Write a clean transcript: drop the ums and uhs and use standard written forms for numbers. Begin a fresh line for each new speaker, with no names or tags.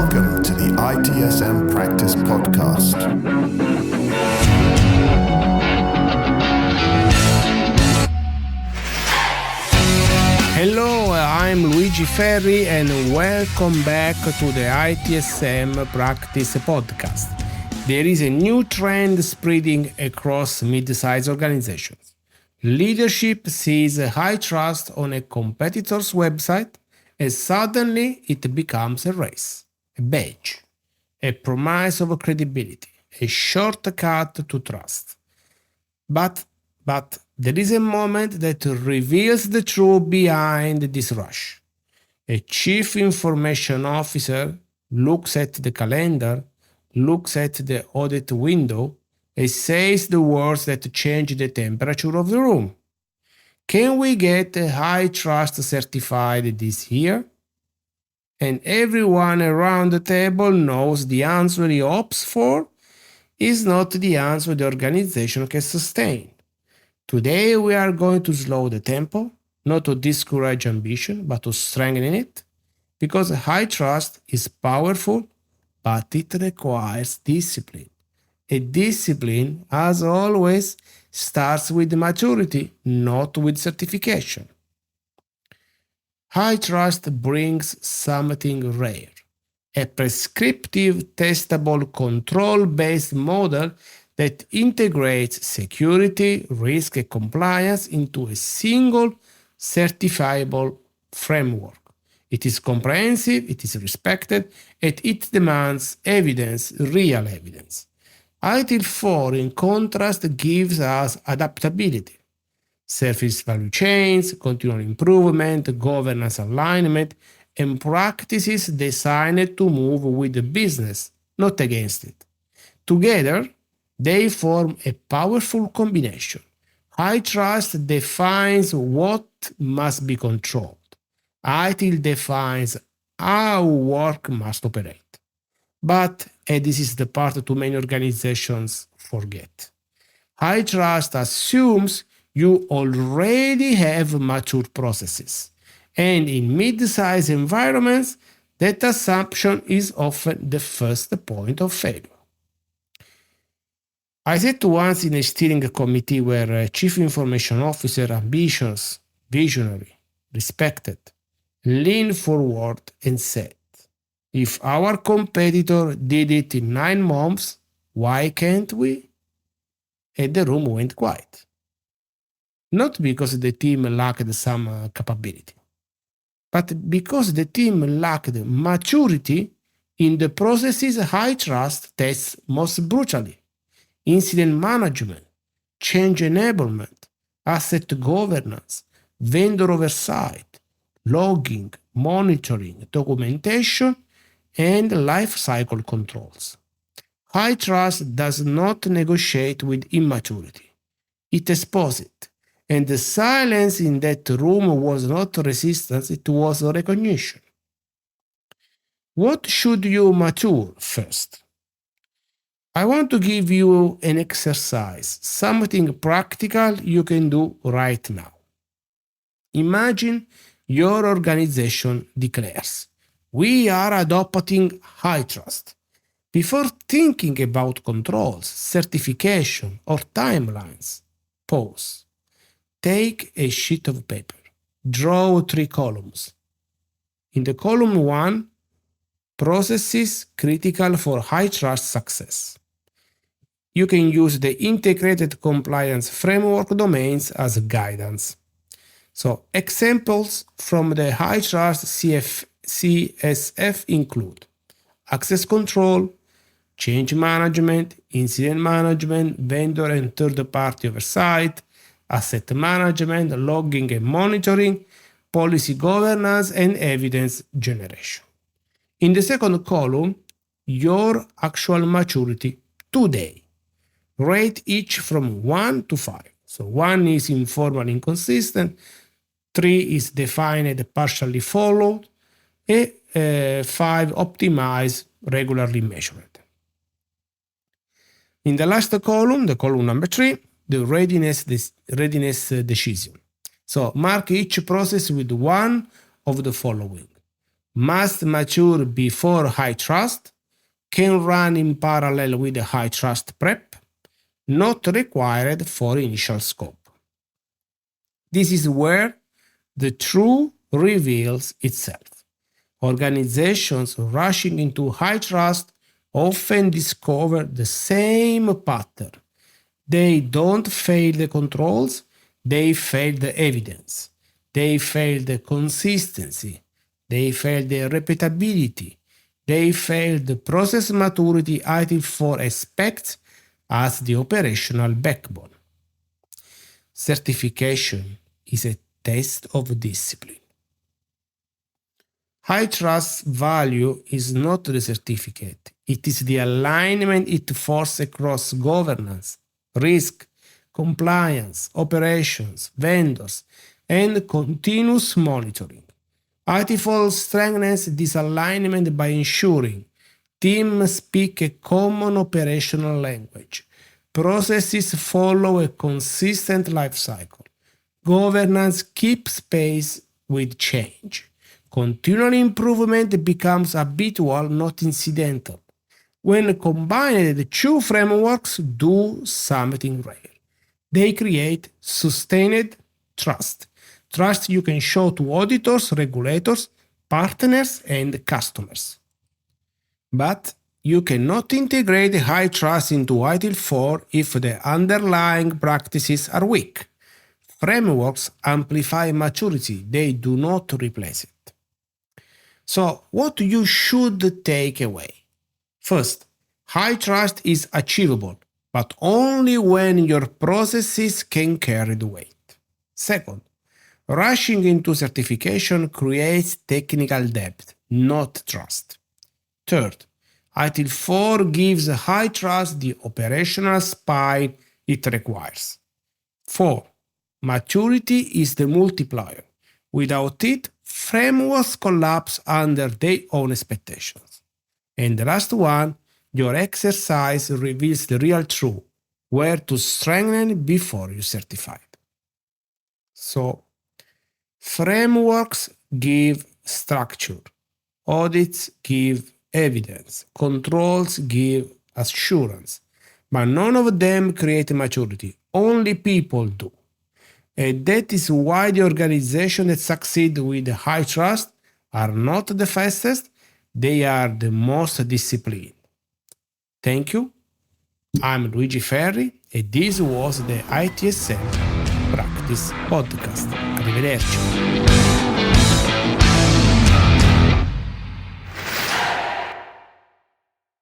Welcome to the ITSM Practice Podcast.
Hello, I'm Luigi Ferri and welcome back to the ITSM Practice Podcast. There is a new trend spreading across mid-sized organizations. Leadership sees a high trust on a competitor's website and suddenly it becomes a race, a badge, a promise of credibility, a shortcut to trust. But there is a moment that reveals the truth behind this rush. A chief information officer looks at the calendar, looks at the audit window, and says the words that change the temperature of the room. Can we get a high trust certified this year? And everyone around the table knows the answer he hopes for is not the answer the organization can sustain. Today we are going to slow the tempo, not to discourage ambition, but to strengthen it, because high trust is powerful, but it requires discipline. A discipline, as always, starts with maturity, not with certification. High trust brings something rare, a prescriptive, testable, control-based model that integrates security, risk, and compliance into a single certifiable framework. It is comprehensive, it is respected, and it demands evidence, real evidence. ITIL 4, in contrast, gives us adaptability, service value chains, continual improvement, governance alignment, and practices designed to move with the business, not against it. Together, they form a powerful combination. High trust defines what must be controlled. ITIL defines how work must operate. But, and this is the part too many organizations forget, high trust assumes you already have mature processes. And in mid-sized environments, that assumption is often the first point of failure. I sat once in a steering committee where a chief information officer, ambitious, visionary, respected, leaned forward and said, "If our competitor did it in 9 months, why can't we?" And the room went quiet. Not because the team lacked some capability, but because the team lacked maturity in the processes high trust tests most brutally. Incident management, change enablement, asset governance, vendor oversight, logging, monitoring, documentation, and life cycle controls. High trust does not negotiate with immaturity. It exposes it. And the silence in that room was not resistance, it was recognition. What should you mature first? I want to give you an exercise, something practical you can do right now. Imagine your organization declares, "We are adopting high trust." Before thinking about controls, certification, or timelines, pause. Take a sheet of paper. Draw 3 columns. In the column 1, processes critical for high trust success. You can use the integrated compliance framework domains as guidance. So, examples from the high trust CSF include access control, change management, incident management, vendor and third-party oversight, asset management, logging and monitoring, policy governance, and evidence generation. In the second column, your actual maturity today. Rate each from 1 to 5. So 1 is informal, inconsistent, 3 is defined, partially followed, and 5 optimized, regularly measured. In the last column, the column number 3, the readiness decision. So mark each process with one of the following: must mature before HITRUST, can run in parallel with the HITRUST prep, not required for initial scope. This is where the truth reveals itself. Organizations rushing into HITRUST often discover the same pattern. They don't fail the controls, they fail the evidence. They fail the consistency. They fail the repeatability. They fail the process maturity ITIL 4 expects as the operational backbone. Certification is a test of discipline. HITRUST's value is not the certificate. It is the alignment it forces across governance, risk, compliance, operations, vendors, and continuous monitoring. ITIL strengthens this alignment by ensuring teams speak a common operational language, processes follow a consistent life cycle, governance keeps pace with change, continual improvement becomes habitual, not incidental. When combined, the two frameworks do something rare. They create sustained trust. Trust you can show to auditors, regulators, partners, and customers. But you cannot integrate HITRUST into ITIL 4 if the underlying practices are weak. Frameworks amplify maturity, they do not replace it. So, what you should take away? First, HITRUST is achievable, but only when your processes can carry the weight. Second, rushing into certification creates technical debt, not trust. Third, ITIL 4 gives HITRUST the operational spine it requires. 4. Maturity is the multiplier. Without it, frameworks collapse under their own expectations. And the last one, your exercise reveals the real truth, where to strengthen before you certify. So, frameworks give structure, audits give evidence, controls give assurance, but none of them create maturity. Only people do. And that is why the organizations that succeed with HITRUST are not the fastest, they are the most disciplined. Thank you. I'm Luigi Ferri and this was the ITSM Practice Podcast. Arrivederci.